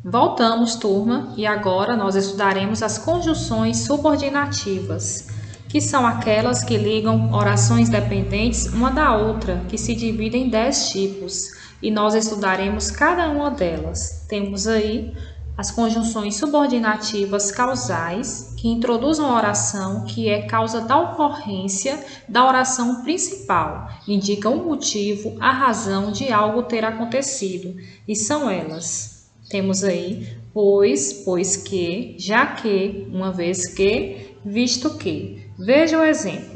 Voltamos, turma, e agora nós estudaremos as conjunções subordinativas, que são aquelas que ligam orações dependentes uma da outra, que se dividem em 10 tipos, e nós estudaremos cada uma delas. Temos aí as conjunções subordinativas causais, que introduzem a oração que é causa da ocorrência da oração principal, indicam o motivo, a razão de algo ter acontecido, e são elas. Temos aí pois que, já que, uma vez que, visto que. Veja o exemplo.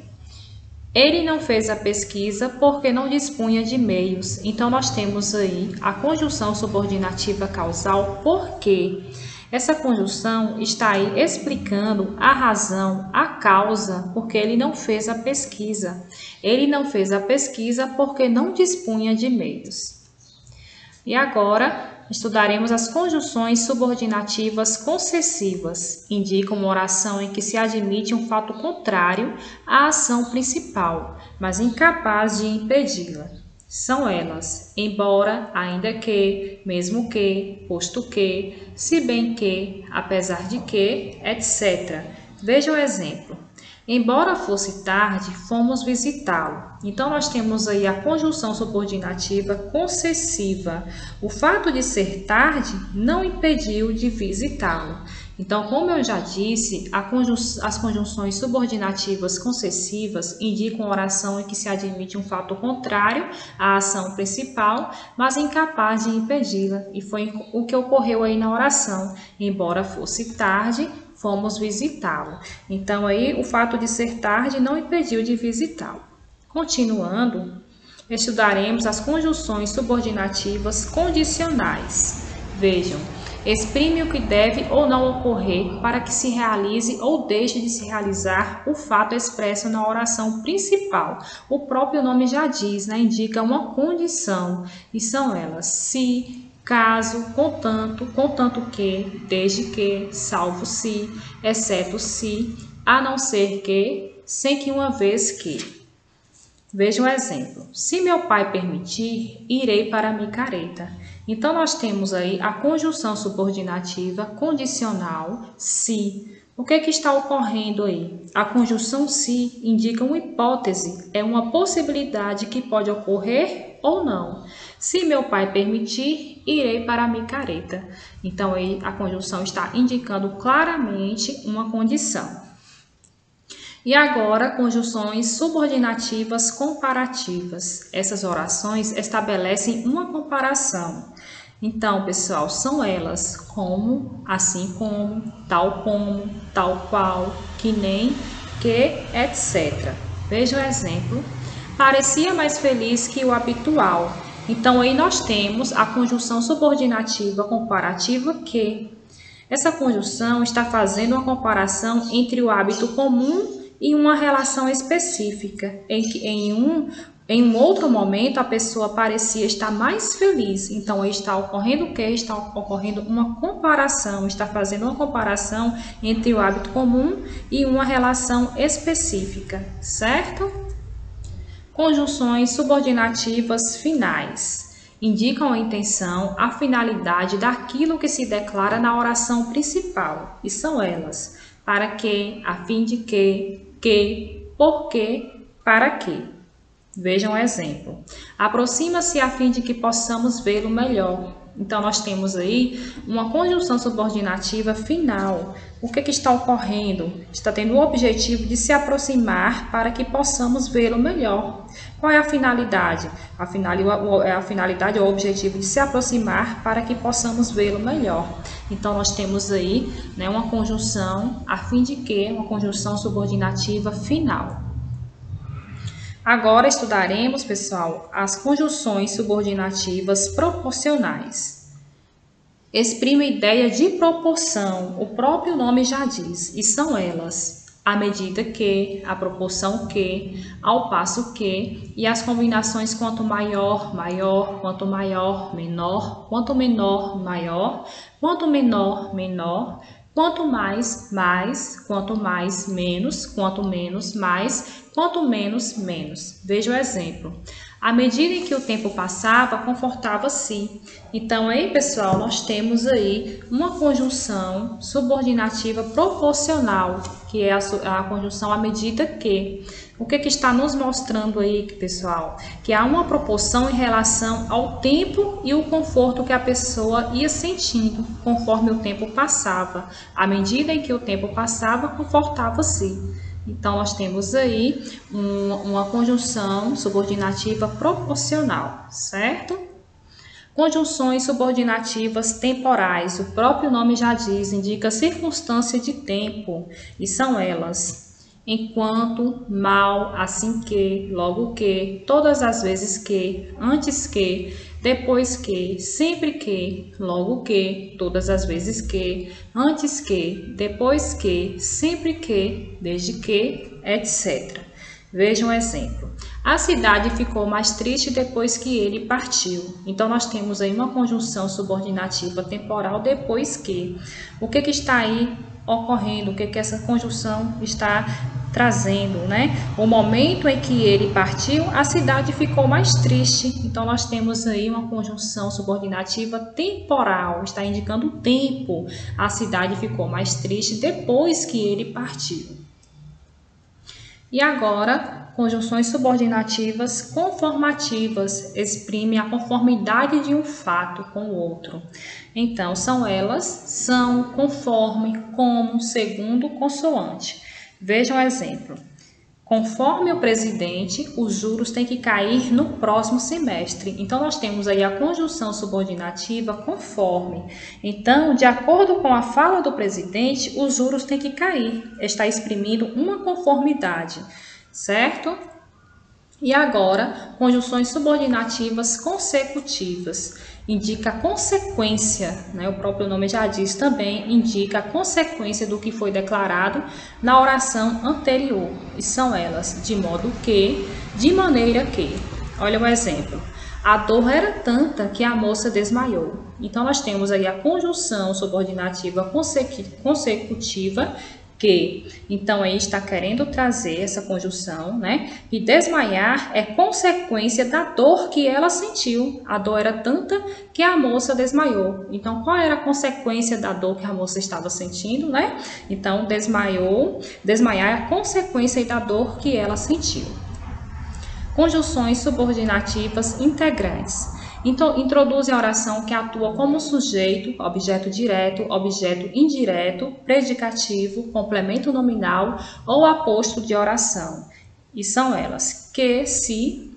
Ele não fez a pesquisa porque não dispunha de meios. Então, nós temos aí a conjunção subordinativa causal porque. Essa conjunção está aí explicando a razão, a causa, porque ele não fez a pesquisa. Ele não fez a pesquisa porque não dispunha de meios. E agora, estudaremos as conjunções subordinativas concessivas. Indicam uma oração em que se admite um fato contrário à ação principal, mas incapaz de impedi-la. São elas: embora, ainda que, mesmo que, posto que, se bem que, apesar de que, etc. Veja o exemplo. Embora fosse tarde, fomos visitá-lo. Então, nós temos aí a conjunção subordinativa concessiva. O fato de ser tarde não impediu de visitá-lo. Então, como eu já disse, as conjunções subordinativas concessivas indicam a oração em que se admite um fato contrário à ação principal, mas incapaz de impedi-la. E foi o que ocorreu aí na oração. Embora fosse tarde, fomos visitá-lo. Então, aí, o fato de ser tarde não impediu de visitá-lo. Continuando, estudaremos as conjunções subordinativas condicionais. Vejam, exprime o que deve ou não ocorrer para que se realize ou deixe de se realizar o fato expresso na oração principal. O próprio nome já diz, né? Indica uma condição, e são elas: se, caso, contanto que, desde que, salvo se, exceto se, a não ser que, sem que uma vez que. Veja um exemplo. Se meu pai permitir, irei para a micareta. Então, nós temos aí a conjunção subordinativa condicional se. O que está ocorrendo aí? A conjunção se indica uma hipótese, é uma possibilidade que pode ocorrer ou não. Se meu pai permitir, irei para a micareta. Então, aí a conjunção está indicando claramente uma condição. E agora, conjunções subordinativas comparativas. Essas orações estabelecem uma comparação. Então, pessoal, são elas: como, assim como, tal qual, que nem, que, etc. Veja o exemplo. Parecia mais feliz que o habitual. Então, aí nós temos a conjunção subordinativa comparativa que. Essa conjunção está fazendo uma comparação entre o hábito comum e uma relação específica, em que em um outro momento a pessoa parecia estar mais feliz. Então, está ocorrendo o quê? Está ocorrendo uma comparação, está fazendo uma comparação entre o hábito comum e uma relação específica, certo? Conjunções subordinativas finais. Indicam a intenção, a finalidade daquilo que se declara na oração principal, e são elas: para que, a fim de que, porque, para que. Vejam o exemplo. Aproxima-se a fim de que possamos vê-lo melhor. Então, nós temos aí uma conjunção subordinativa final. O que está ocorrendo? Está tendo o objetivo de se aproximar para que possamos vê-lo melhor. Qual é a finalidade? A finalidade ou o objetivo de se aproximar para que possamos vê-lo melhor. Então, nós temos aí, né, uma conjunção, a fim de que, uma conjunção subordinativa final. Agora estudaremos, pessoal, as conjunções subordinativas proporcionais. Exprime a ideia de proporção, o próprio nome já diz, e são elas: à medida que, à proporção que, ao passo que, e as combinações quanto maior, maior, quanto maior, menor, quanto menor, maior, quanto menor, menor, quanto mais, mais, quanto mais, menos, quanto menos, mais, quanto menos, menos. Veja o exemplo. À medida em que o tempo passava, confortava-se. Então, aí, pessoal, nós temos aí uma conjunção subordinativa proporcional, que é a conjunção à medida que. O que está nos mostrando aí, pessoal? Que há uma proporção em relação ao tempo e o conforto que a pessoa ia sentindo conforme o tempo passava. À medida em que o tempo passava, confortava-se. Então, nós temos aí uma conjunção subordinativa proporcional, certo? Conjunções subordinativas temporais, o próprio nome já diz, indica circunstância de tempo, e são elas: enquanto, mal, assim que, logo que, todas as vezes que, antes que, depois que, sempre que, logo que, todas as vezes que, antes que, depois que, sempre que, desde que, etc. Veja um exemplo. A cidade ficou mais triste depois que ele partiu. Então, nós temos aí uma conjunção subordinativa temporal depois que. O que está aí ocorrendo? O que essa conjunção está trazendo, né? O momento em que ele partiu, a cidade ficou mais triste. Então, nós temos aí uma conjunção subordinativa temporal, está indicando o tempo. A cidade ficou mais triste depois que ele partiu. E agora, conjunções subordinativas conformativas, exprime a conformidade de um fato com o outro. Então, são elas, são, conforme, como, segundo, consoante. Veja um exemplo. Conforme o presidente, os juros têm que cair no próximo semestre. Então, nós temos aí a conjunção subordinativa conforme. Então, de acordo com a fala do presidente, os juros têm que cair. Está exprimindo uma conformidade, certo? E agora, conjunções subordinativas consecutivas. Indica a consequência, né? O próprio nome já diz também, indica a consequência do que foi declarado na oração anterior. E são elas, de modo que, de maneira que. Olha o exemplo. A dor era tanta que a moça desmaiou. Então, nós temos aí a conjunção subordinativa consecutiva, que, então, aí está querendo trazer essa conjunção, né? E desmaiar é consequência da dor que ela sentiu. A dor era tanta que a moça desmaiou. Então, qual era a consequência da dor que a moça estava sentindo, né? Então, desmaiar é a consequência da dor que ela sentiu. Conjunções subordinativas integrantes. Então, introduzem a oração que atua como sujeito, objeto direto, objeto indireto, predicativo, complemento nominal ou aposto de oração. E são elas: que, se.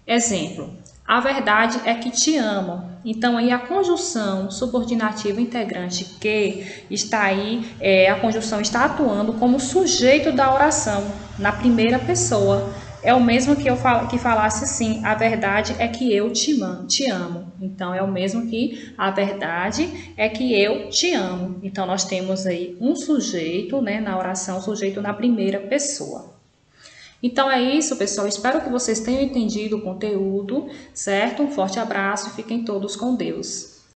Exemplo: a verdade é que te amo. Então, aí a conjunção subordinativa integrante que está aí, a conjunção está atuando como sujeito da oração, na primeira pessoa. É o mesmo que falasse assim: a verdade é que eu te amo. Então, é o mesmo que a verdade é que eu te amo. Então, nós temos aí um sujeito, né, na oração, sujeito na primeira pessoa. Então, é isso, pessoal. Espero que vocês tenham entendido o conteúdo, certo? Um forte abraço e fiquem todos com Deus.